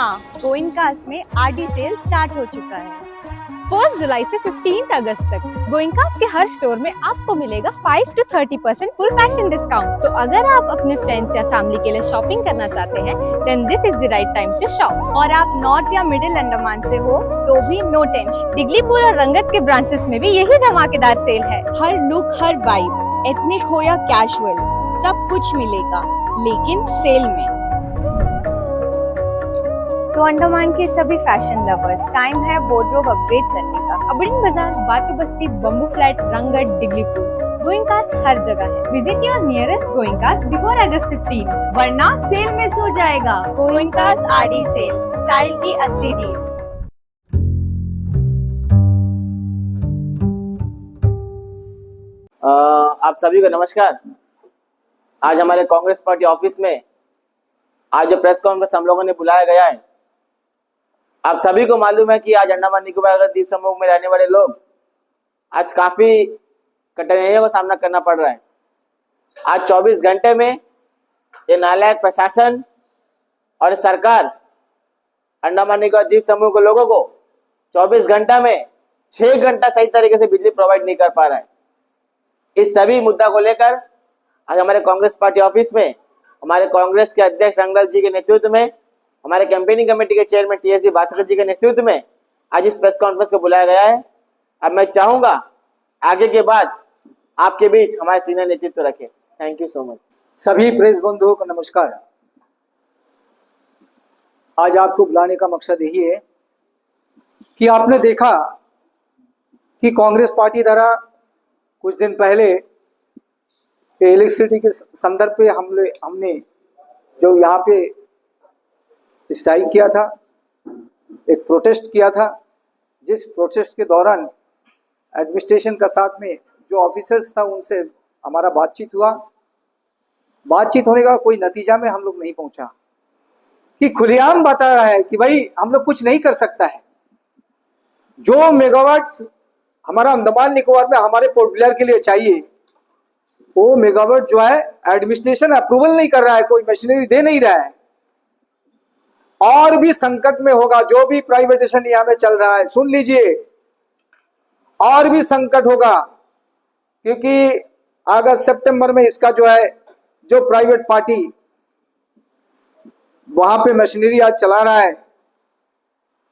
हाँ, गोइंकास में RD cell start हो चुका है। 1 जुलाई से 15 अगस्त तक गोइंकास के हर स्टोर में आपको मिलेगा 5 to 30% फुल फैशन डिस्काउंट। तो अगर आप अपने फ्रेंड्स या फैमिली के लिए शॉपिंग करना चाहते हैं, then this is the right time to shop. और आप नॉर्थ या मिडिल अंडमान से हो तो भी नो टेंशन। डिगलीपुर और रंगत के ब्रांचेस में भी यही धमाकेदार सेल है। हर लुक, हर वाइब, एथनिक हो या कैजुअल, सब कुछ मिलेगा, लेकिन सेल में। तो अंडमान के सभी फैशन लवर्स, टाइम है वार्डरोब अपग्रेड करने का। अबड़िन बाजार, बातू बस्ती, बम्बू फ्लैट, रंगत, डिगलीपुर, गोइंकास हर जगह है। विजिट योर नियरेस्ट गोइंकास बिफोर अगस्त 15, वरना सेल मिस हो जाएगा। गोइंकास आरडी सेल, स्टाइल की असली डील। आप सभी को नमस्कार। आज हमारे कांग्रेस पार्टी ऑफिस में आज जो प्रेस कॉन्फ्रेंस हम लोगों ने बुलाया गया है, आप सभी को मालूम है कि आज अंडमान निकोबार द्वीप समूह में रहने वाले लोग आज काफी कठिनाइयों का सामना करना पड़ रहा है। आज 24 घंटे में ये नालायक प्रशासन और सरकार अंडमान निकोबार द्वीप समूह के लोगों को 24 घंटा में 6 घंटा सही तरीके से बिजली प्रोवाइड नहीं कर पा रहा है। इस सभी मुद्दा को लेकर आज हमारे कांग्रेस पार्टी ऑफिस में हमारे कांग्रेस के अध्यक्ष रंगलाल जी के नेतृत्व में, हमारे कैंपेनिंग कमेटी के चेयरमैन टीएससी भास्कर जी के नेतृत्व में आज इस प्रेस कॉन्फ्रेंस को बुलाया गया है। अब मैं चाहूंगा आगे के बाद आपके बीच हमारे सीनियर नेतृत्व रखे। Thank you so much. सभी प्रेस बंधुओं को नमस्कार। आज आपको बुलाने का मकसद यही है कि आपने देखा कि कांग्रेस पार्टी द्वारा कुछ दिन पहले इलेक्ट्रिसिटी के संदर्भ पे हमने जो यहाँ पे स्ट्राइक किया था, एक प्रोटेस्ट किया था, जिस प्रोटेस्ट के दौरान एडमिनिस्ट्रेशन का साथ में जो ऑफिसर्स था उनसे हमारा बातचीत हुआ। बातचीत होने का कोई नतीजा में हम लोग नहीं पहुंचा कि खुलेआम बता रहा है कि भाई हम लोग कुछ नहीं कर सकता है। जो मेगावाट्स हमारा अंडमान निकोबार में हमारे पोर्ट ब्लेयर के लिए चाहिए, वो मेगावाट जो है एडमिनिस्ट्रेशन अप्रूवल नहीं कर रहा है, कोई मशीनरी दे नहीं रहा है। और भी संकट में होगा, जो भी प्राइवेटाइजेशन यहाँ में चल रहा है, सुन लीजिए, और भी संकट होगा, क्योंकि अगस्त सितंबर में इसका जो है जो प्राइवेट पार्टी वहां पे मशीनरी आज चला रहा है,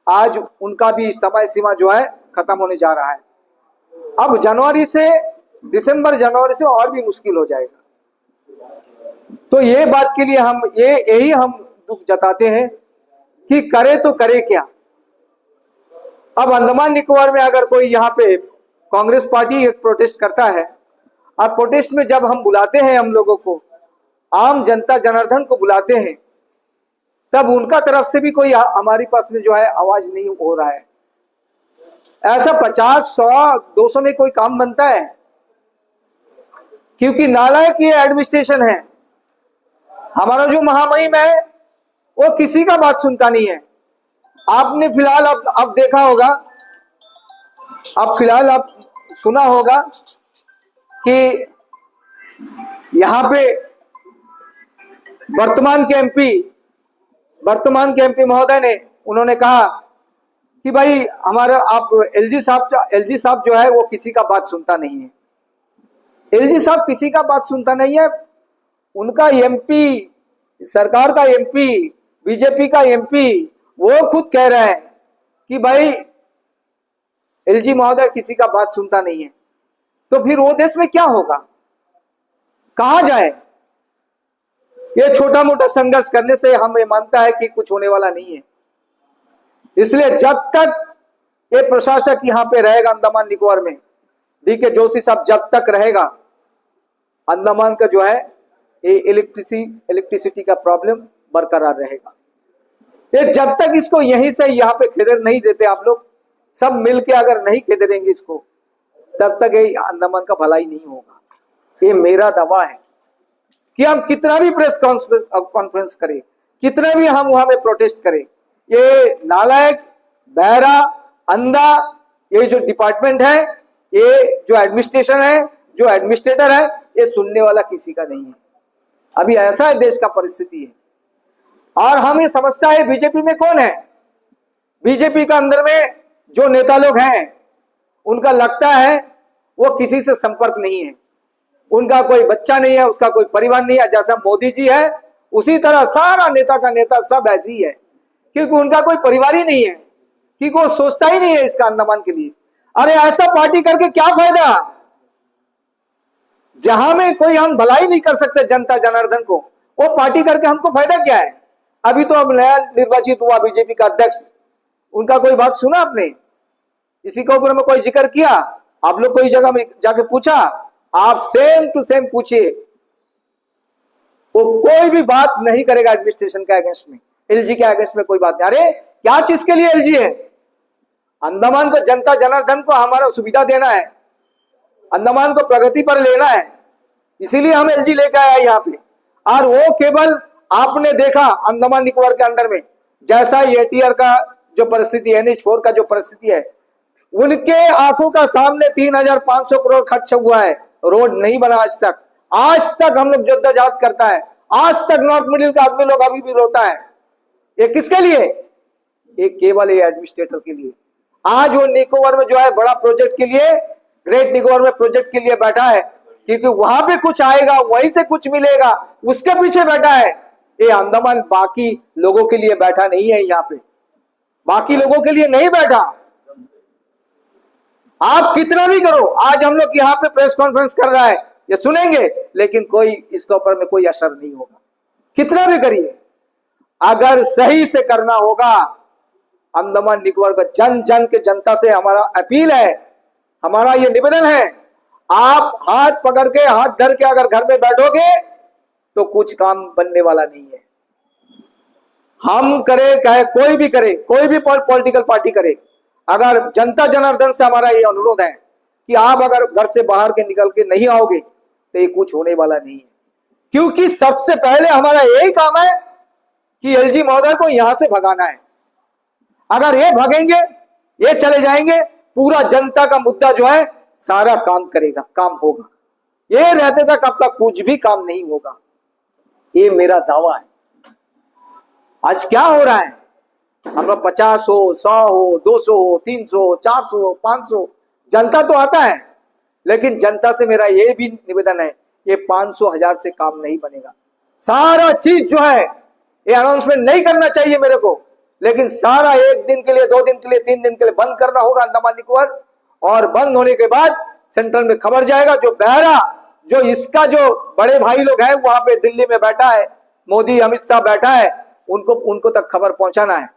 आज उनका भी समय सीमा जो है खत्म होने जा रहा है। अब जनवरी से दिसंबर, जनवरी से और भी मुश्किल हो जाएगा। तो ये बात के लिए हम यही हम दुख जताते हैं कि करे तो करे क्या। अब अंडमान निकोबार में अगर कोई यहाँ पे कांग्रेस पार्टी एक प्रोटेस्ट करता है, और प्रोटेस्ट में जब हम बुलाते हैं, हम लोगों को, आम जनता जनार्दन को बुलाते हैं, तब उनका तरफ से भी कोई हमारे पास में जो है आवाज नहीं हो रहा है। ऐसा 50, 100, 200 में कोई काम बनता है? क्योंकि नालायक ये एडमिनिस्ट्रेशन है। हमारा जो महामहिम है वो किसी का बात सुनता नहीं है। आपने फिलहाल अब देखा होगा, अब फिलहाल आप सुना होगा कि यहाँ पे वर्तमान के एमपी महोदय ने, उन्होंने कहा कि भाई हमारा आप एलजी साहब जो है वो किसी का बात सुनता नहीं है। एलजी साहब किसी का बात सुनता नहीं है। उनका एमपी, सरकार का एमपी, बीजेपी का एमपी, वो खुद कह रहे हैं कि भाई एलजी महोदय किसी का बात सुनता नहीं है। तो फिर वो देश में क्या होगा, कहां जाए? ये छोटा मोटा संघर्ष करने से हमें मानता है कि कुछ होने वाला नहीं है। इसलिए जब तक ये प्रशासक यहाँ पे रहेगा अंडमान निकोबार में, डीके जोशी साहब जब तक रहेगा, अंडमान का जो है ये इलेक्ट्रिसिटी का प्रॉब्लम बरकरार रहेगा। ये जब तक इसको यहीं से यहाँ पे खदेड़ नहीं देते, आप लोग सब मिलके अगर नहीं खदेड़ेंगे इसको, तब तक ये अंडमान का भलाई नहीं होगा। ये मेरा दावा है कि हम कितना भी प्रेस कॉन्फ्रेंस करें, कितना भी हम वहां में प्रोटेस्ट करें, ये नालायक, बहरा, अंधा ये जो डिपार्टमेंट है, ये जो एडमिनिस्ट्रेशन है, जो एडमिनिस्ट्रेटर है, ये सुनने वाला किसी का नहीं है। अभी ऐसा है देश का परिस्थिति है। और हम ये समझता है बीजेपी में कौन है, बीजेपी का अंदर में जो नेता लोग हैं उनका लगता है वो किसी से संपर्क नहीं है, उनका कोई बच्चा नहीं है, उसका कोई परिवार नहीं है। जैसा मोदी जी है उसी तरह सारा नेता का नेता सब ऐसी ही है, क्योंकि उनका कोई परिवार ही नहीं है, क्योंकि वो सोचता ही नहीं है इसका अंडमान के लिए। अरे ऐसा पार्टी करके क्या फायदा, जहां में कोई हम भलाई नहीं कर सकते जनता जनार्दन को, वो पार्टी करके हमको फायदा क्या है। अभी तो अब नया निर्वाचित हुआ बीजेपी का अध्यक्ष, उनका कोई बात सुना आपने, इसी के ऊपर में कोई जिक्र किया? आप लोग कोई जगह में जाके पूछा? आप सेम टू सेम पूछिए, वो कोई भी बात नहीं करेगा एडमिनिस्ट्रेशन के अगेंस्ट में, एलजी के अगेंस्ट में कोई बात नहीं। अरे क्या चीज के लिए एलजी है? अंडमान को जनता जनार्दन को हमारा सुविधा देना है, अंडमान को प्रगति पर लेना है, इसीलिए हम एलजी लेकर आए यहाँ पे। और वो केवल आपने देखा अंडमान निकोबार के अंदर में जैसा एटीआर का जो परिस्थिति है, NH4 का जो परिस्थिति है, उनके आंखों का सामने 3,500 करोड़ खर्च हुआ है, रोड नहीं बना आज तक। आज तक हम लोग जद्दोजहद करता है, आज तक नॉर्थ मिडिल का आदमी लोग अभी भी रोता है। ये किसके लिए? ये केवल ये एडमिनिस्ट्रेटर के लिए। आज वो निकोबार में जो है बड़ा प्रोजेक्ट के लिए, ग्रेट निकोबार में प्रोजेक्ट के लिए बैठा है, क्योंकि वहां पे कुछ आएगा, वहीं से कुछ मिलेगा, उसके पीछे बैठा है। ये अंडमान बाकी लोगों के लिए बैठा नहीं है, यहाँ पे बाकी लोगों के लिए नहीं बैठा। आप कितना भी करो, आज हम लोग यहाँ पे प्रेस कॉन्फ्रेंस कर रहा है, ये सुनेंगे, लेकिन कोई इसके ऊपर में कोई असर नहीं होगा। कितना भी करिए, अगर सही से करना होगा, अंडमान निकोबार का जन जन के जनता से हमारा अपील है, हमारा ये निवेदन है, आप हाथ पकड़ के हाथ धर के अगर घर में बैठोगे तो कुछ काम बनने वाला नहीं है। हम करे चाहे कोई भी करे, कोई भी पॉलिटिकल पार्टी करे, अगर जनता जनार्दन से हमारा ये अनुरोध है कि आप अगर घर से बाहर के निकल के नहीं आओगे तो ये कुछ होने वाला नहीं है। क्योंकि सबसे पहले हमारा यही काम है कि एलजी महोदय को यहां से भगाना है। अगर ये भगेंगे, ये चले जाएंगे, पूरा जनता का मुद्दा जो है सारा काम करेगा, काम होगा। ये रहते तक आपका कुछ भी काम नहीं होगा, ये मेरा दावा है। आज क्या हो रहा है, हम लोग 50 हो, 100 हो, 200 हो, 300, 400 हो, 500, जनता तो आता है, लेकिन जनता से मेरा ये भी निवेदन है, ये 500 1000 से काम नहीं बनेगा। सारा चीज जो है ये अनाउंसमेंट नहीं करना चाहिए मेरे को, लेकिन सारा 1 दिन के लिए, 2 दिन के लिए, 3 दिन के लिए बंद करना होगा अंडमान निकोबार। और बंद होने के बाद सेंट्रल में खबर जाएगा, जो बहरा, जो इसका जो बड़े भाई लोग हैं वहां पे दिल्ली में बैठा है, मोदी अमित शाह बैठा है, उनको तक खबर पहुंचाना है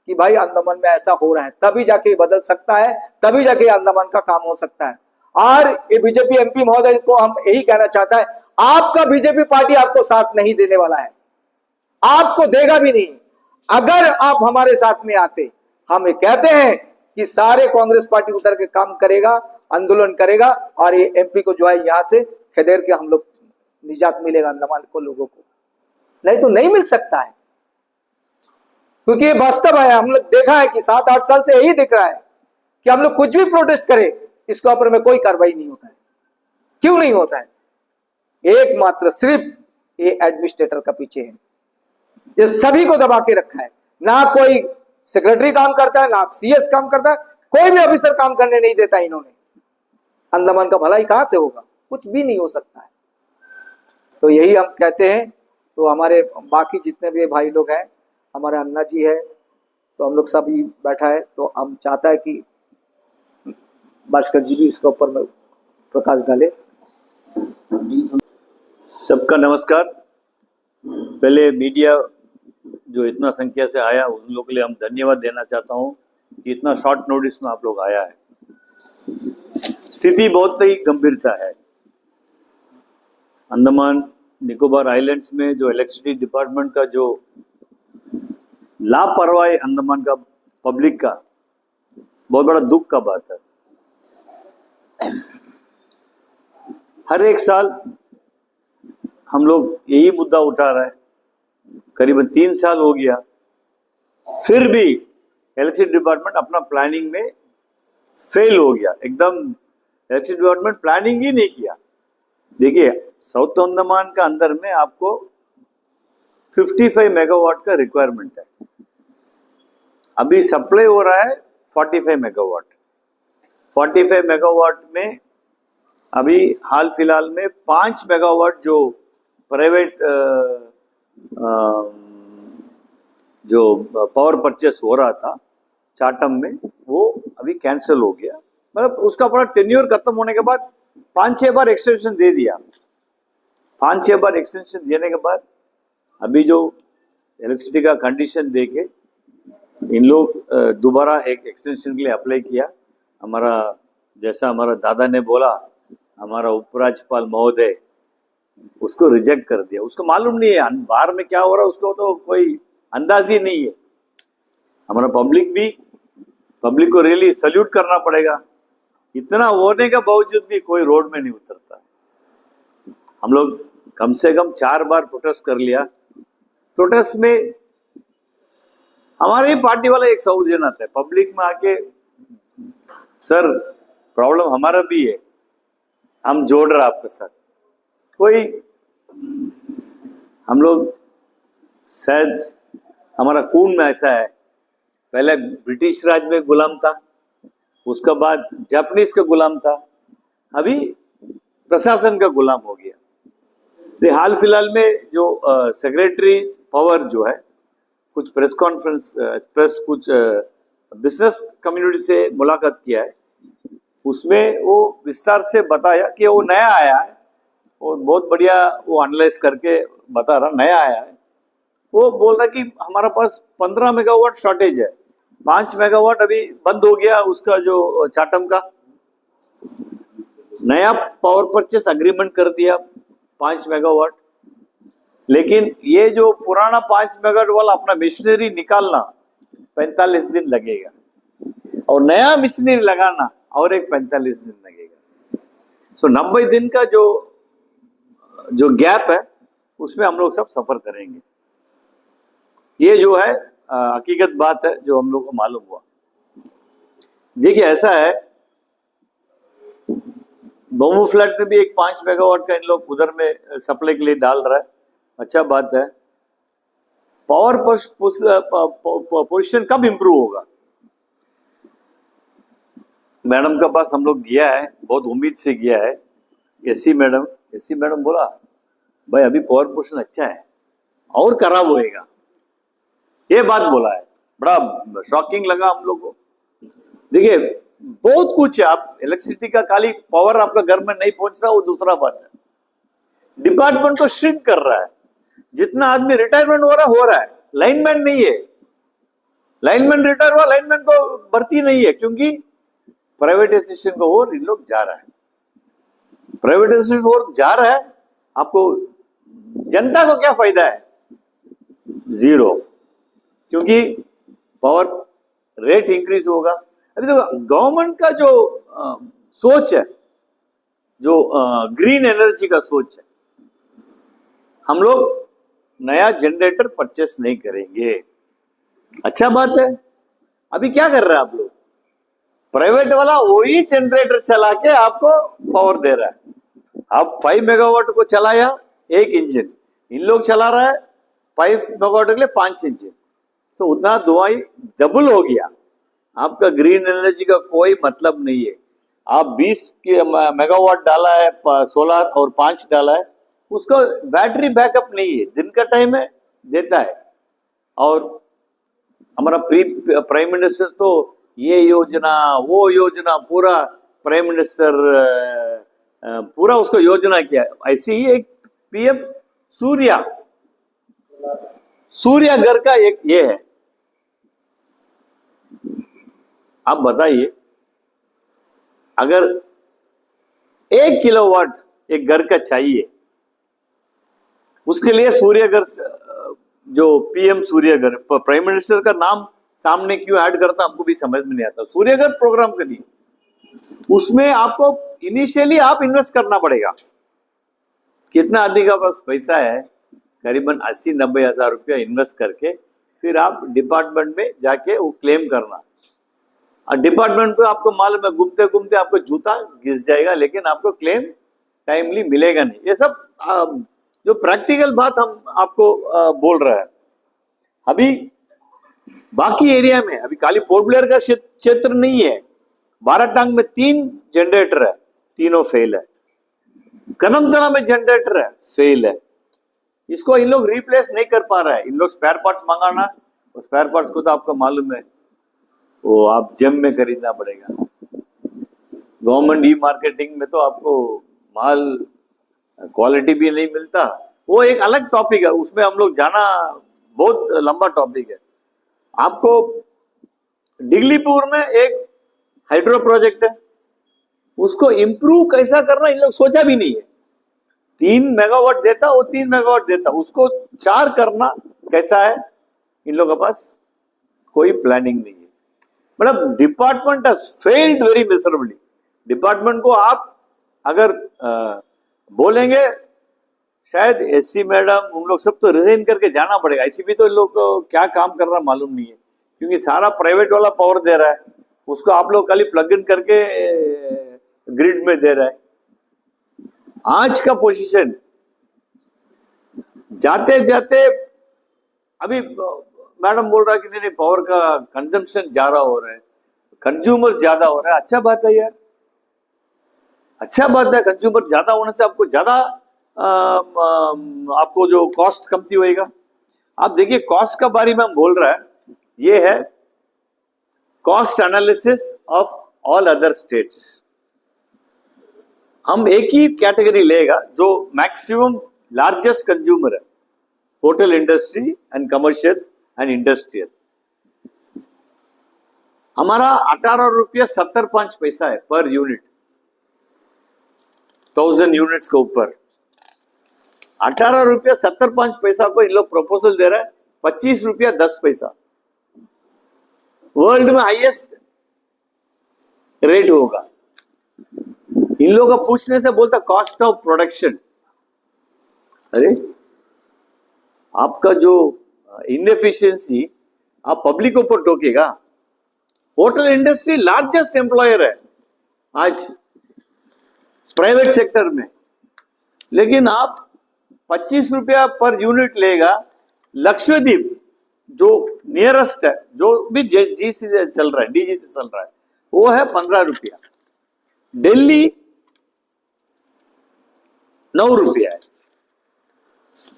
कि भाई अंडमान में ऐसा हो रहा है, तभी जाके बदल सकता है, तभी जाके अंडमान का काम हो सकता है। और ये बीजेपी एमपी महोदय को हम यही कहना चाहता है, आपका बीजेपी पार्टी आपको साथ नहीं देने वाला है, आपको देगा भी नहीं। अगर आप हमारे साथ में आते, हम ये कहते हैं कि सारे कांग्रेस पार्टी उतर के काम करेगा, आंदोलन करेगा, और ये एमपी को जो है यहां से खदेड़ के हम लोग निजात मिलेगा अंडमान को, लोगों को। नहीं तो नहीं मिल सकता है, क्योंकि ये वास्तव है। हम लोग देखा है कि 7-8 साल से यही दिख रहा है कि हम लोग कुछ भी प्रोटेस्ट करें, इसके ऊपर में कोई कार्रवाई नहीं होता है। क्यों नहीं होता है? एकमात्र सिर्फ ये एडमिनिस्ट्रेटर का पीछे है, ये सभी को दबा के रखा है। ना कोई सेक्रेटरी काम करता है, ना CS काम करता है, कोई भी ऑफिसर काम करने नहीं देता इन्होंने। अंडमान का भलाई कहां से होगा? कुछ भी नहीं हो सकता है। तो यही हम कहते हैं। तो हमारे बाकी जितने भी भाई लोग हैं, हमारे अन्ना जी है, तो हम लोग सभी बैठा है, तो हम चाहता है कि भास्कर जी भी इसके ऊपर में प्रकाश डाले। सबका नमस्कार। पहले मीडिया जो इतना संख्या से आया, उन लोगों के लिए हम धन्यवाद देना चाहता हूं कि इतना शॉर्ट नोटिस में आप लोग आया है। स्थिति बहुत ही गंभीरता है। अंडमान निकोबार आइलैंड्स में जो इलेक्ट्रिसिटी डिपार्टमेंट का जो लापरवाही अंडमान का पब्लिक का बहुत बड़ा दुख का बात है। हर एक साल हम लोग यही मुद्दा उठा रहे हैं, करीबन 3 साल हो गया, फिर भी इलेक्ट्रिसिटी डिपार्टमेंट अपना प्लानिंग में फेल हो गया। एकदम इलेक्ट्रिसिटी डिपार्टमेंट प्लानिंग ही नहीं किया। देखिए, साउथ अंडमान का अंदर में आपको 55 मेगावाट का रिक्वायरमेंट है। अभी सप्लाई हो रहा है 45 मेगावाट। 45 मेगावाट में अभी हाल फिलहाल में 5 मेगावाट जो प्राइवेट जो पावर परचेस हो रहा था चाटम में, वो अभी कैंसिल हो गया। मतलब उसका पूरा टेन्योर खत्म होने के बाद 5-6 बार एक्सटेंशन दे दिया। 5-6 बार एक्सटेंशन देने के बाद अभी जो इलेक्ट्रिसिटी का कंडीशन देके इन लोग दोबारा एक एक्सटेंशन के लिए अप्लाई किया। हमारा जैसा हमारा दादा ने बोला, हमारा उपराज्यपाल महोदय उसको रिजेक्ट कर दिया। उसको मालूम नहीं है बाहर में क्या हो रहा है, उसको तो कोई अंदाज ही नहीं है। हमारा पब्लिक को रियली सल्यूट करना पड़ेगा। इतना होने के बावजूद भी कोई रोड में नहीं उतरता। हम लोग कम से कम 4 बार प्रोटेस्ट कर लिया। प्रोटेस्ट में हमारे ही पार्टी वाला एक सऊद देना था पब्लिक में आके, सर प्रॉब्लम हमारा भी है, हम जोड़ रहे आपके साथ। कोई हम लोग शायद हमारा खून में ऐसा है, पहले ब्रिटिश राज में गुलाम था, उसके बाद जापानीज का गुलाम था, अभी प्रशासन का गुलाम हो गया। हाल फिलहाल में जो सेक्रेटरी पावर जो है, कुछ प्रेस कॉन्फ्रेंस कुछ बिजनेस कम्युनिटी से मुलाकात किया है, उसमें वो विस्तार से बताया कि वो नया आया है और बहुत बढ़िया वो एनालाइज करके बता रहा नया आया है। वो बोल रहा कि हमारा पास 15 मेगावाट शॉर्टेज है, 5 मेगावाट अभी बंद हो गया उसका जो चाटम का। नया पावर परचेस अग्रीमेंट कर दिया 5 मेगावाट, लेकिन ये जो पुराना 5 मेगावाट वाला अपना मशीनरी निकालना 45 दिन लगेगा और नया मशीनरी लगाना और एक 45 दिन लगेगा। सो 90 दिन का जो गैप है उसमें हम लोग सब सफर करेंगे। ये जो है हकीकत बात है जो हम लोग को मालूम हुआ। देखिए ऐसा है, बम्बू फ्लैट में भी एक 5 मेगावाट का इन लोग उधर में सप्लाई के लिए डाल रहा है, अच्छा बात है। पावर पोजीशन कब इंप्रूव होगा? मैडम के पास हम लोग गया है, बहुत उम्मीद से गया है। एसी मैडम बोला भाई अभी पावर पोजीशन अच्छा है और खराब होएगा, ये बात बोला है। बड़ा शॉकिंग लगा हम लोग को। देखिए बहुत कुछ है, आप इलेक्ट्रिसिटी का खाली पावर आपका घर में नहीं पहुंच रहा वो दूसरा बात है। डिपार्टमेंट तो श्रिंक कर रहा है, जितना आदमी रिटायरमेंट हो रहा है, लाइनमैन नहीं है। लाइनमैन रिटायर हुआ, लाइनमैन को भर्ती नहीं है, क्योंकि प्राइवेटाइजेशन को और इन लोग जा रहा है। प्राइवेटाइजेशन और जा रहा है, आपको जनता को क्या फायदा है? जीरो, क्योंकि पावर रेट इंक्रीज होगा। अभी तो गवर्नमेंट का जो सोच है, जो ग्रीन एनर्जी का सोच है, हम लोग नया जनरेटर परचेस नहीं करेंगे। अच्छा बात है। अभी क्या कर रहे हैं आप लोग? प्राइवेट वाला वही जनरेटर चला के आपको पावर दे रहा है। आप 5 मेगावाट को चलाया एक इंजन, इन लोग चला रहा है 5 मेगावाट के लिए 5 इंजन, तो उतना दुआई डबल हो गया। आपका ग्रीन एनर्जी का कोई मतलब नहीं है। आप 20 मेगावाट डाला है सोलर और 5 डाला है, उसका बैटरी बैकअप नहीं है, दिन का टाइम है देता है। और हमारा प्राइम मिनिस्टर तो ये योजना वो योजना, पूरा प्राइम मिनिस्टर पूरा उसको योजना किया। ऐसे ही एक पीएम सूर्या घर का एक ये है। आप बताइए, अगर 1 किलोवाट एक घर का चाहिए, उसके लिए सूर्यघर, जो पीएम सूर्यघर, प्राइम मिनिस्टर का नाम सामने क्यों ऐड करता हमको भी समझ में नहीं आता। सूर्यघर प्रोग्राम के लिए उसमें आपको इनिशियली आप इन्वेस्ट करना पड़ेगा। कितना आदमी का पास पैसा है? करीबन 80-90 हजार रुपया इन्वेस्ट करके फिर आप डिपार्टमेंट में जाके वो क्लेम करना। और डिपार्टमेंट को आपको मालूम है, घूमते घूमते आपको जूता घिस जाएगा, लेकिन आपको क्लेम टाइमली मिलेगा नहीं। ये सब जो प्रैक्टिकल बात हम आपको बोल रहे हैं, अभी बाकी एरिया में अभी खाली पोर्ट ब्लेयर का क्षेत्र नहीं है, बाराटांग में 3 जनरेटर है, तीनों फेल है। कनमतला में जनरेटर है, फेल है। इसको इन लोग रिप्लेस नहीं कर पा रहा है। इन लोग स्पेयर पार्ट्स मंगाना, स्पेयर पार्ट्स को तो आपको मालूम है वो आप जेम में खरीदना पड़ेगा। गवर्नमेंट ई मार्केटिंग में तो आपको माल क्वालिटी भी नहीं मिलता। वो एक अलग टॉपिक है, उसमें हम लोग जाना बहुत लंबा टॉपिक है। आपको डिगलीपुर में एक हाइड्रो प्रोजेक्ट है, उसको इम्प्रूव कैसा करना इन लोग सोचा भी नहीं है। 3 मेगावाट देता, वो 3 मेगावाट देता, उसको 4 करना कैसा है, इन लोगों के पास कोई प्लानिंग नहीं है। मतलब department has failed very miserably. Department को आप अगर बोलेंगे शायद एससी मैडम उन लोग सब तो रिजाइन करके जाना पड़ेगा। आईसीबी तो इन लोग को क्या काम कर रहा मालूम नहीं है, क्योंकि सारा प्राइवेट वाला पावर दे रहा है, उसको आप लोग खाली प्लग इन करके ग्रिड में दे रहा है। आज का पोजीशन जाते जाते अभी मैडम बोल रहा है कि नहीं पावर का कंजम्पशन ज्यादा हो रहा है, कंज्यूमर ज्यादा हो रहा है। अच्छा बात है यार, अच्छा बात है। कंज्यूमर ज्यादा होने से आपको ज्यादा आपको जो कॉस्ट कमती होएगा। आप देखिए कॉस्ट का बारे में हम बोल रहा है, ये है cost analysis of all other states. हम एक ही कैटेगरी लेगा जो मैक्सिमम लार्जेस्ट कंज्यूमर है, hotel industry and commercial and industrial. हमारा 18 रुपया 75 पैसा है पर यूनिट, 1000 यूनिट्स के ऊपर 18 रुपया 75 पैसा को इन लोग प्रपोजल दे रहा है 25 रुपया 10 पैसा। वर्ल्ड में हाईएस्ट रेट होगा। इन लोगों का पूछने से बोलता कॉस्ट ऑफ प्रोडक्शन। अरे आपका जो इनएफिशिएंसी आप पब्लिक के ऊपर टोकेगा। होटल इंडस्ट्री लार्जेस्ट एम्प्लॉयर है आज प्राइवेट सेक्टर में, लेकिन आप 25 रुपया पर यूनिट लेगा। लक्षद्वीप जो नियरेस्ट है, जो भी जी से चल रहा है, डीजी से चल रहा है, वो है 15 रुपया। दिल्ली 9 रुपया है,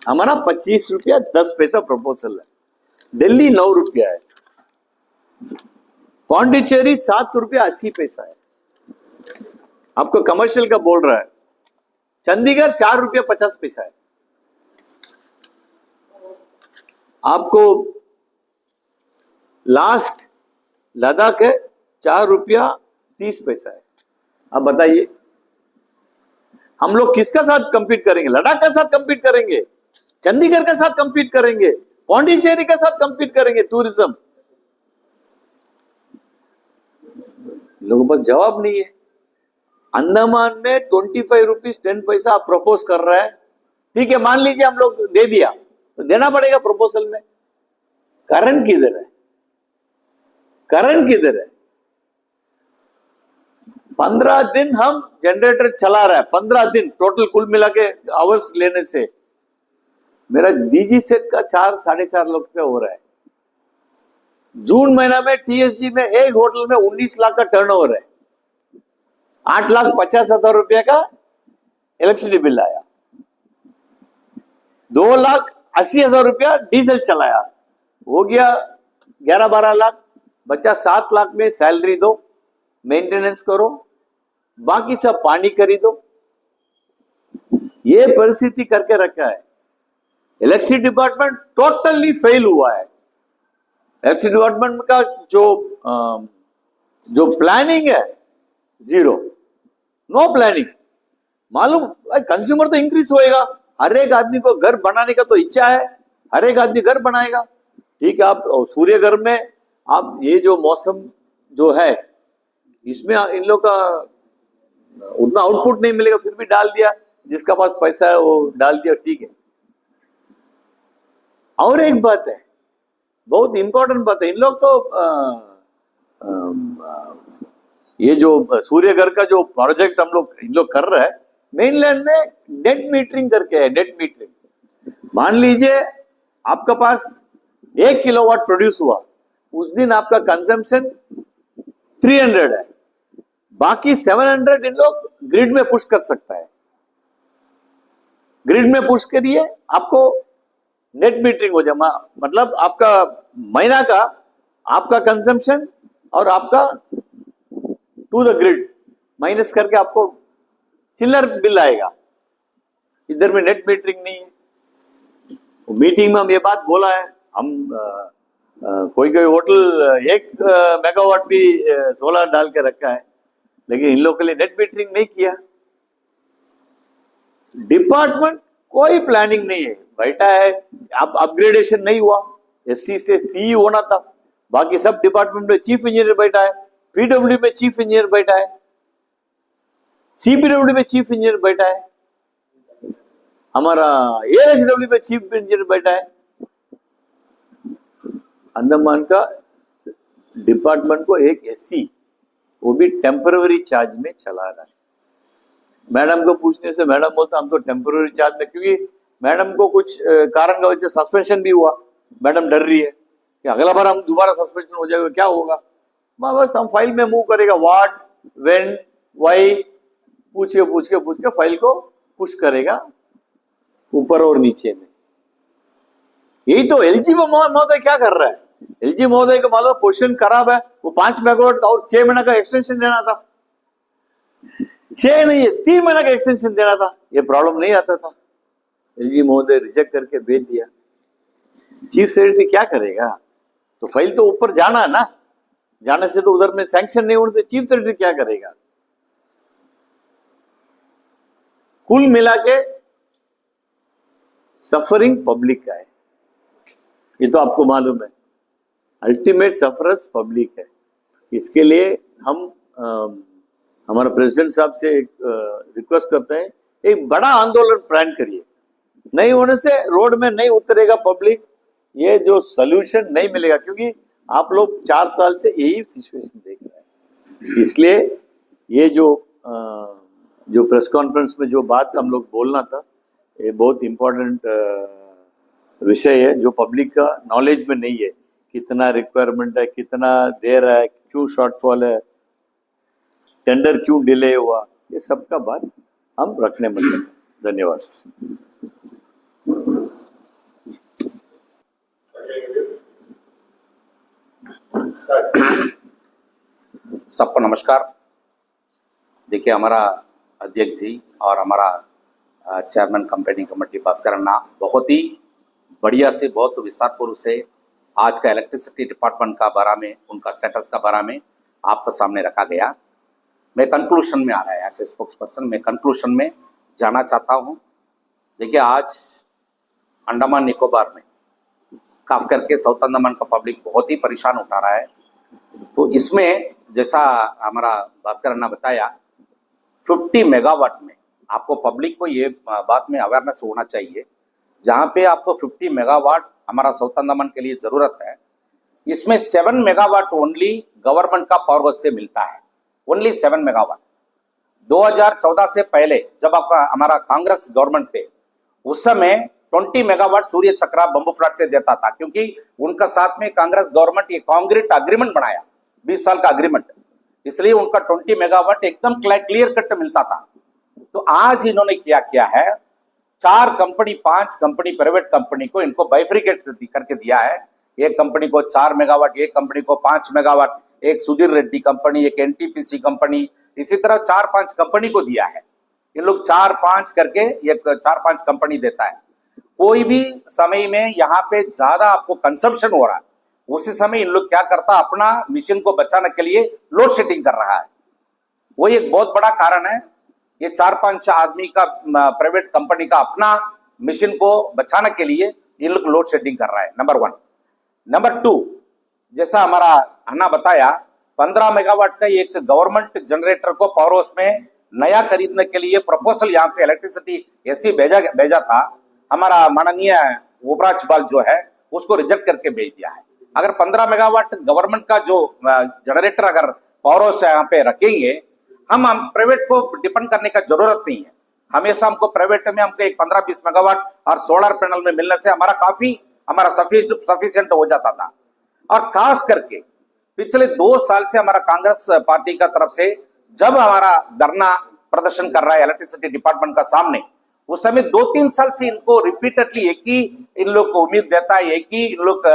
हमारा 25 रुपया 10 पैसा प्रपोजल है। दिल्ली 9 रुपया है, पौंडीचेरी 7 रुपया 80 पैसा है। आपको कमर्शियल का बोल रहा है। चंडीगढ़ 4 रुपया 50 पैसा है। आपको लास्ट लद्दाख है 4 रुपया 30 पैसा है। अब बताइए हम लोग किसका साथ कंपीट करेंगे? लद्दाख का साथ कंपीट करेंगे, चंडीगढ़ का साथ कंपीट करेंगे, पौंडीचेरी का साथ कंपीट करेंगे? टूरिज्म लोगों के पास जवाब नहीं है। अंडमान में 25 रुपीज 10 पैसा आप प्रपोज कर रहा है, ठीक है, मान लीजिए हम लोग दे दिया तो देना पड़ेगा प्रपोजल में। कारण किधर है? कारण किधर है? 15 दिन हम जनरेटर चला रहा है, 15 दिन टोटल कुल मिला के आवर्स लेने से मेरा डीजी सेट का 4-4.5 लाख रुपया हो रहा है। जून महीना में टीएसजी में एक होटल में 19 लाख का टर्नओवर है, 8,50,000 रुपया का इलेक्ट्रिसिटी बिल आया, 2,80,000 रुपया डीजल चलाया, हो गया 11-12 लाख, बच्चा 7 लाख में सैलरी दो, मेंटेनेंस करो, बाकी सब पानी खरीदो। ये परिस्थिति करके रखा है। इलेक्ट्रिसिटी डिपार्टमेंट टोटली फेल हुआ है। इलेक्ट्रिसिटी डिपार्टमेंट का जो प्लानिंग है जीरो, नो प्लानिंग। मालूम कंज्यूमर तो इंक्रीज होएगा, हर एक आदमी को घर बनाने का तो इच्छा है, हर एक आदमी घर बनाएगा, ठीक है। आप सूर्य घर में आप ये जो मौसम जो है इसमें इन लोग का उतना आउटपुट नहीं मिलेगा, फिर भी डाल दिया, जिसका पास पैसा है वो डाल दिया, ठीक है। और एक बात है, बहुत इंपॉर्टेंट बात है, इन लोग तो ये जो सूर्य घर का जो प्रोजेक्ट हम लोग इन लोग कर रहे हैं, मेनलैंड में नेट मीटरिंग करके है, नेट मीटरिंग। मान लीजिए आपका पास 1 किलोवाट प्रोड्यूस हुआ, उस दिन आपका कंजम्पशन 300 है, बाकी 700 इन लोग ग्रिड में पुश कर सकता है। ग्रिड में पुश करिए, आपको नेट मीटरिंग हो जाए, मतलब आपका महीना का आपका कंजम्पशन और आपका टू द ग्रिड माइनस करके आपको चिल्लर बिल आएगा। इधर में नेट मीटरिंग नहीं है। मीटिंग में हम ये बात बोला है, हम कोई कोई होटल 1 मेगावाट भी सोलर डाल के रखा है, लेकिन इन लोगों के लिए नेट मीटरिंग नहीं किया। डिपार्टमेंट कोई प्लानिंग नहीं है, बैठा है, अब अपग्रेडेशन नहीं हुआ, एससी से सीई होना था, बाकी सब डिपार्टमेंट में चीफ इंजीनियर बैठा है, पीडब्ल्यू में चीफ इंजीनियर बैठा है, सीपीडब्ल्यू में चीफ इंजीनियर बैठा है, हमारा एएसडब्ल्यू में चीफ इंजीनियर बैठा है। अंडमान का डिपार्टमेंट को एक एससी, वो भी टेम्पररी चार्ज में चला रहा है। मैडम को पूछने से मैडम बोलता हम तो टेम्पररी चार्ज में, क्योंकि मैडम को कुछ कारण का वजह से सस्पेंशन भी हुआ। मैडम डर रही है कि अगला बार हम दोबारा सस्पेंशन हो जाएगा, क्या होगा। बस हम फाइल में मूव करेगा, व्हाट, व्हेन, व्हाई, पूछ के फाइल को पुश करेगा ऊपर और नीचे में। यही तो एलजी महोदय क्या कर रहा है। एलजी महोदय का मालूम पोजीशन खराब है, वो 5 मेगावाट और 6 महीने का एक्सटेंशन देना था, 6 नहीं है 3 महीने का एक्सटेंशन देना था, ये प्रॉब्लम नहीं आता था। एलजी महोदय रिजेक्ट करके भेज दिया। चीफ सेक्रेटरी क्या करेगा, तो फाइल तो ऊपर जाना है ना, जाने से तो उधर में सैंक्शन नहीं होने, चीफ सेक्रेटरी क्या करेगा। कुल मिला के सफरिंग पब्लिक का है, ये तो आपको मालूम है। अल्टीमेट सफरर्स पब्लिक है। इसके लिए हम हमारे प्रेसिडेंट साहब से एक रिक्वेस्ट करते हैं, एक बड़ा आंदोलन प्लान करिए। नहीं होने से रोड में नहीं उतरेगा पब्लिक, ये जो सॉल्यूशन नहीं मिलेगा, क्योंकि आप लोग 4 साल से यही सिचुएशन देख रहे हैं। इसलिए ये जो प्रेस कॉन्फ्रेंस में जो बात हम लोग बोलना था, ये बहुत इम्पोर्टेंट विषय है जो पब्लिक का नॉलेज में नहीं है। कितना रिक्वायरमेंट है, कितना दे रहा है, क्यों शॉर्टफॉल है, टेंडर क्यों डिले हुआ, ये सब का बात हम रखने में लगे। धन्यवाद। सबको नमस्कार। देखिए, हमारा अध्यक्ष जी और हमारा चेयरमैन कंपेनी कमेटी भास्कर अन्ना बहुत ही बढ़िया से, बहुत विस्तारपूर्वक से आज का इलेक्ट्रिसिटी डिपार्टमेंट का बारे में, उनका स्टेटस का बारे में आपके सामने रखा गया। मैं कंक्लूशन में आ रहा है, एज ए स्पोक्स पर्सन मैं कंक्लूशन में जाना चाहता हूँ। देखिए, आज अंडमान निकोबार में खास करके साउथ अंडमान का पब्लिक बहुत ही परेशान उठा रहा है। तो इसमें जैसा हमारा भास्कर अन्ना बताया, 50 मेगावाट में आपको पब्लिक को ये बात में अवेयरनेस होना चाहिए, जहाँ पे आपको 50 मेगावाट हमारा साउथ अंडमान के लिए ज़रूरत है, इसमें 7 मेगावाट ओनली गवर्नमेंट का पावर हाउस से मिलता है, ओनली 7 मेगावाट। 2014 से पहले जब आपका हमारा कांग्रेस गवर्नमेंट थे, उस समय 20 मेगावाट सूर्य चक्रा बम्बू फ्लैट से देता था, क्योंकि उनका साथ में कांग्रेस गवर्नमेंट ये कांक्रीट अग्रीमेंट बनाया, 20 साल का अग्रीमेंट, इसलिए उनका 20 मेगावाट एकदम क्लियर कट मिलता था। तो आज इन्होंने क्या किया है, 4 कंपनी 5 कंपनी प्राइवेट कंपनी को इनको बाइफ्रिकेट करके दिया है। एक कंपनी को 4 मेगावाट, एक कंपनी को 5 मेगावाट, एक सुधीर रेड्डी कंपनी, एक एनटीपीसी कंपनी, इसी तरह 4-5 कंपनी को दिया है। इन लोग 4-5 करके एक 4-5 कंपनी देता है। कोई भी समय में यहाँ पे ज्यादा आपको कंजम्पशन हो रहा है, उसी समय इन लोग क्या करता, अपना मिशन को बचाने के लिए लोड शेडिंग कर रहा है। वो एक बहुत बड़ा कारण है। ये 4-5 आदमी का प्राइवेट कंपनी का अपना मिशन को बचाने के लिए इन लोग लोड शेडिंग कर रहा है, नंबर 1। नंबर 2, जैसा हमारा अन्ना बताया, 15 मेगावाट का एक गवर्नमेंट जनरेटर को पावर हाउस में नया खरीदने के लिए प्रपोजल यहाँ से इलेक्ट्रिसिटी एससी भेजा था। हमारा माननीय उपराज्यपाल जो है उसको रिजेक्ट करके भेज दिया है। अगर 15 मेगावाट गवर्नमेंट का जो जनरेटर अगर पावर हाउस यहाँ पे रखेंगे, हम प्राइवेट को डिपेंड करने का जरूरत नहीं है। हमेशा हमको प्राइवेट में हमको एक 15-20 मेगावाट और सोलर पैनल में मिलने से हमारा सफिशिएंट हो जाता था। और खास करके पिछले 2 साल से हमारा कांग्रेस पार्टी का तरफ से जब हमारा धरना प्रदर्शन कर रहा है इलेक्ट्रिसिटी डिपार्टमेंट का सामने, उस समय 2-3 साल से इनको रिपीटेडली एक ही इन लोग को उम्मीद देता है, एक ही इन लोग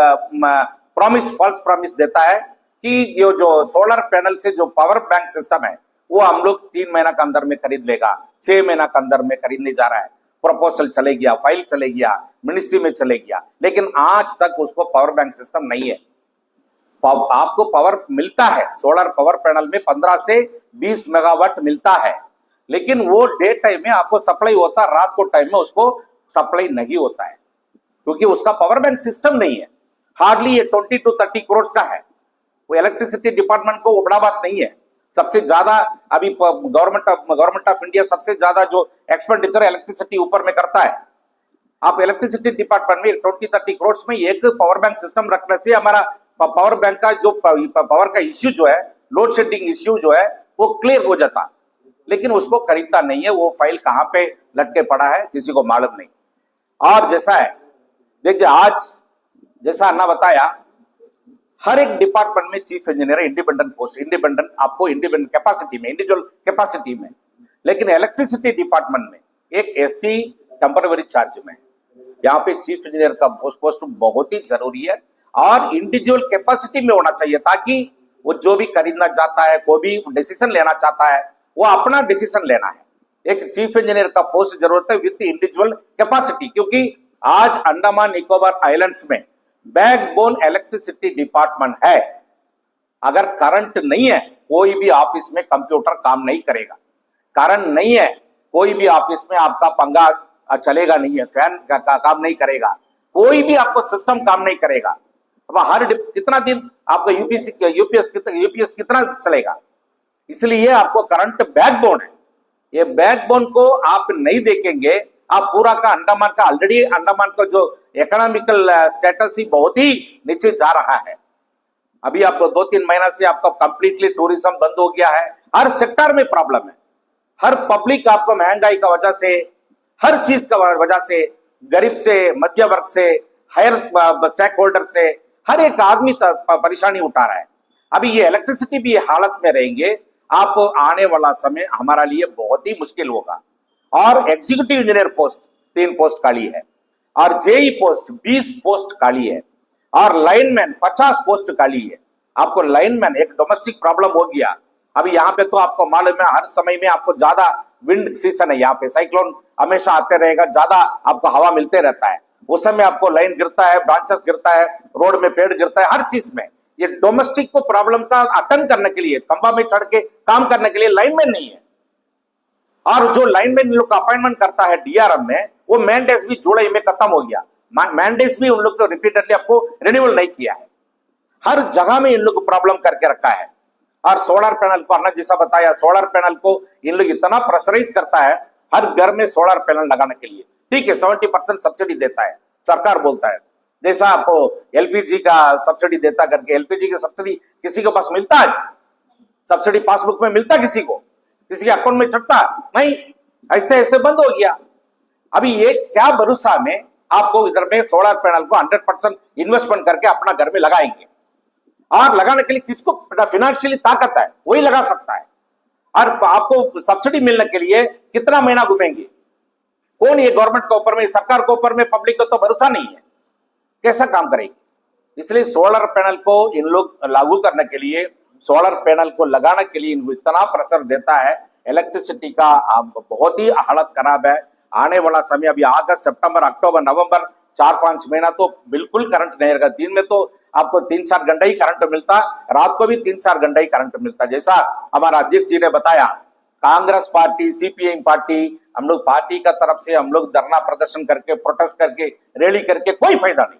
फॉल्स प्रॉमिस देता है कि ये जो सोलर पैनल से जो पावर बैंक सिस्टम है वो हम लोग 3 महीना के अंदर में खरीद लेगा, 6 महीना के अंदर में खरीदने जा रहा है। प्रपोजल चले गया, फाइल चले गया, मिनिस्ट्री में चले गया, लेकिन आज तक उसको पावर बैंक सिस्टम नहीं है। आपको पावर मिलता है, सोलर पावर पैनल में 15 से 20 मेगावाट मिलता है, लेकिन वो डे टाइम में आपको सप्लाई होता है, रात को टाइम में उसको सप्लाई नहीं होता है, क्योंकि उसका पावर बैंक सिस्टम नहीं है। हार्डली ये 20 to 30 करोड़ का है। वो इलेक्ट्रिसिटी डिपार्टमेंट को वो बड़ा बात नहीं है। सबसे ज्यादा अभी गवर्नमेंट ऑफ इंडिया सबसे ज्यादा जो एक्सपेंडिचर इलेक्ट्रिसिटी ऊपर में करता है। आप इलेक्ट्रिसिटी डिपार्टमेंट में 20-30 करोड़ में एक पावर बैंक सिस्टम रखने से हमारा पावर बैंक का जो पावर का इश्यू जो है, लोड शेडिंग इश्यू जो है, वो क्लियर हो जाता, लेकिन उसको खरीदता नहीं है। वो फाइल कहां पे लटके पड़ा है किसी को मालूम नहीं। और जैसा है देखिए, आज जैसा अन्ना बताया, हर एक डिपार्टमेंट में chief engineer independent post, independent आपको इंडिपेंडेंट कैपेसिटी में, इंडिविजुअल कैपेसिटी में, लेकिन इलेक्ट्रिसिटी डिपार्टमेंट में एक एससी टेम्पररी चार्ज में, यहाँ पे चीफ इंजीनियर का पोस्ट बहुत ही जरूरी है और इंडिविजुअल कैपेसिटी में होना चाहिए, ताकि वो जो भी खरीदना चाहता है, कोई भी डिसीजन लेना चाहता है, वो अपना डिसीजन लेना है। एक चीफ इंजीनियर का पोस्ट जरूरत है विद इंडिविजुअल कैपेसिटी, क्योंकि आज अंडमान निकोबार आइलैंड्स में बैकबोन इलेक्ट्रिसिटी डिपार्टमेंट है। अगर करंट नहीं है, कोई भी ऑफिस में कंप्यूटर काम नहीं करेगा। करंट नहीं है, कोई भी ऑफिस में आपका पंखा चलेगा नहीं है, फैन का काम नहीं करेगा, कोई भी आपको सिस्टम काम नहीं करेगा। अब हर कितना दिन आपका यूपीएस कितना चलेगा? इसलिए आपको करंट बैकबोन है। ये बैकबोन को आप नहीं देखेंगे, आप पूरा का अंडमान ऑलरेडी अंडमान का जो इकोनॉमिकल स्टेटस ही बहुत ही नीचे जा रहा है। अभी आपको 2-3 महीना से आपका कंप्लीटली टूरिज्म बंद हो गया है। हर सेक्टर में प्रॉब्लम है। हर पब्लिक आपको महंगाई का वजह से, हर चीज का वजह से, गरीब से, मध्य वर्ग से, हायर स्टेक होल्डर से, हर एक आदमी परेशानी उठा रहा है। अभी ये इलेक्ट्रिसिटी भी हालत में रहेंगे, आप आने वाला समय हमारा लिए बहुत ही मुश्किल होगा। और एग्जीक्यूटिव इंजीनियर पोस्ट 3 पोस्ट खाली है, और जेई पोस्ट 20 पोस्ट खाली है, और लाइनमैन 50 पोस्ट खाली है। आपको लाइनमैन एक डोमेस्टिक प्रॉब्लम हो गया। अभी यहाँ पे तो आपको मालूम है, हर समय में आपको ज्यादा विंड सीजन है, यहाँ पे साइक्लोन हमेशा आते रहेगा, ज्यादा आपको हवा मिलते रहता है। उस समय आपको लाइन गिरता है, ब्रांचेस गिरता है, रोड में पेड़ गिरता है, हर चीज में। ये डोमेस्टिक को प्रॉब्लम का अटेंड करने के लिए, खंबा में चढ़ के काम करने के लिए लाइनमैन नहीं है। और जो लाइनमैन लोग का अपॉइंटमेंट करता है डीआरएम में, वो मैंडेट्स भी जुलाई में खत्म हो गया। मैंडेट्स भी उन लोग को रिपीटेडली आपको रिन्यूअल नहीं किया है। हर जगह में इन लोग को प्रॉब्लम करके रखा है। और सोलर पैनल को अन्ना जैसा बताया, सोलर पैनल को इन लोग इतना प्रेशराइज करता है हर घर में सोलर पैनल लगाने के लिए। ठीक है, 70% सब्सिडी देता है, सरकार बोलता है, जैसा आपको एलपीजी का सब्सिडी देता करके। एलपीजी की सब्सिडी किसी के पास मिलता? आज सब्सिडी पासबुक में मिलता किसी को? किसी के अकाउंट में चढ़ता? नहीं। ऐसे ऐसे बंद हो गया। अभी ये क्या भरोसा में आपको इधर में सोलर पैनल को 100% इन्वेस्टमेंट करके अपना घर में लगाएंगे? और लगाने के लिए किसको फाइनेंशियली ताकत है, वही लगा सकता है। और आपको सब्सिडी मिलने के लिए कितना महीना घूमेंगे? कौन ये गवर्नमेंट के ऊपर में, सरकार के ऊपर में, पब्लिक को तो भरोसा नहीं है, कैसा काम करेगी? इसलिए सोलर पैनल को इन लोग लागू करने के लिए, सोलर पैनल को लगाने के लिए इनको इतना प्रेशर देता है। इलेक्ट्रिसिटी का बहुत ही हालत खराब है। आने वाला समय अभी अगस्त, सितंबर, अक्टूबर, नवंबर 4-5 महीना तो बिल्कुल करंट नहीं रहेगा। दिन में तो आपको 3-4 घंटे ही करंट मिलता, रात को भी 3-4 घंटे ही करंट मिलता। जैसा हमारा अध्यक्ष जी ने बताया, कांग्रेस पार्टी, सीपीएम पार्टी, हम लोग पार्टी का तरफ से हम लोग धरना प्रदर्शन करके, प्रोटेस्ट करके, रैली करके कोई फायदा नहीं।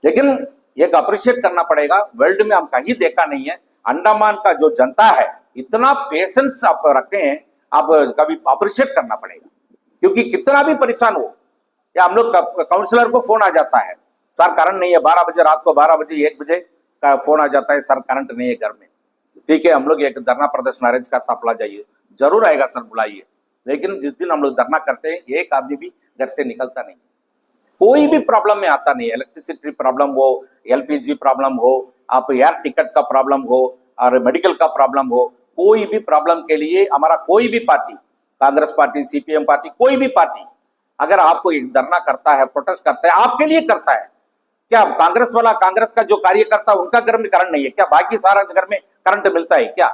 लेकिन एक अप्रिशिएट करना पड़ेगा, वर्ल्ड में हम कहीं देखा नहीं है, अंडमान का जो जनता है इतना पेशेंस आप रखे हैं, आप कभी अप्रिशिएट करना पड़ेगा। क्योंकि कितना भी परेशान हो, या हम लोग काउंसलर को फोन आ जाता है, सर करंट नहीं है, 12 बजे रात को, 12 बजे 1 बजे का फोन आ जाता है, सर करंट नहीं है घर में। ठीक है, हम लोग एक धरना प्रदर्शन अरेंज करता, अपना जाइए, जरूर आएगा सर, बुलाइए। लेकिन जिस दिन हम लोग धरना करते हैं एक आदमी भी घर से निकलता नहीं, कोई भी प्रॉब्लम में आता नहीं। इलेक्ट्रिसिटी प्रॉब्लम हो, एलपीजी प्रॉब्लम हो, आप एयर टिकट का प्रॉब्लम हो और मेडिकल का प्रॉब्लम हो, कोई भी प्रॉब्लम के लिए हमारा कोई भी party, Congress party, CPM party, कोई भी पार्टी अगर आपको एक धरना करता है, प्रोटेस्ट करता है, आपके लिए करता है। क्या कांग्रेस वाला, कांग्रेस का जो कार्यकर्ता उनका घर में करंट नहीं है क्या? बाकी सारा घर में करंट मिलता है क्या?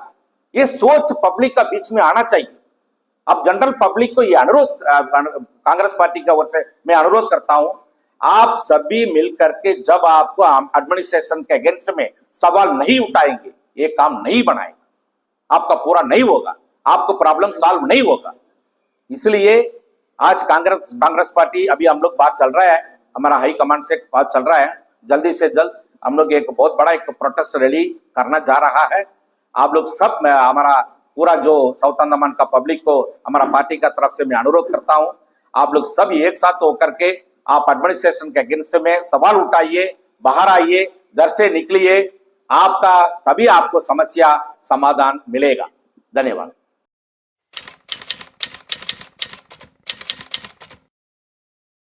ये सोच पब्लिक का बीच में आना चाहिए। अब जनरल पब्लिक को ये अनुरोध कांग्रेस पार्टी की ओर से मैं अनुरोध करता हूं, आप सभी मिलकर के जब आपको एडमिनिस्ट्रेशन के अगेंस्ट में सवाल नहीं उठाएंगे, ये काम नहीं बनाएगा, आपका पूरा नहीं होगा, आपको प्रॉब्लम सॉल्व नहीं होगा। इसलिए आज कांग्रेस पार्टी, अभी हम लोग बात चल रहा है, हमारा हाई कमांड से बात चल रहा है, जल्दी से जल्द हम लोग एक बहुत बड़ा एक प्रोटेस्ट रैली करना जा रहा है। आप लोग सब, हमारा पूरा जो साउथ अंडमान का पब्लिक को हमारा पार्टी का तरफ से मैं अनुरोध करता हूं, आप लोग सब एक साथ होकर के आप एडमिनिस्ट्रेशन के अगेंस्ट में सवाल उठाइए, बाहर आइए, घर से निकलिए, आपका तभी आपको समस्या समाधान मिलेगा। धन्यवाद।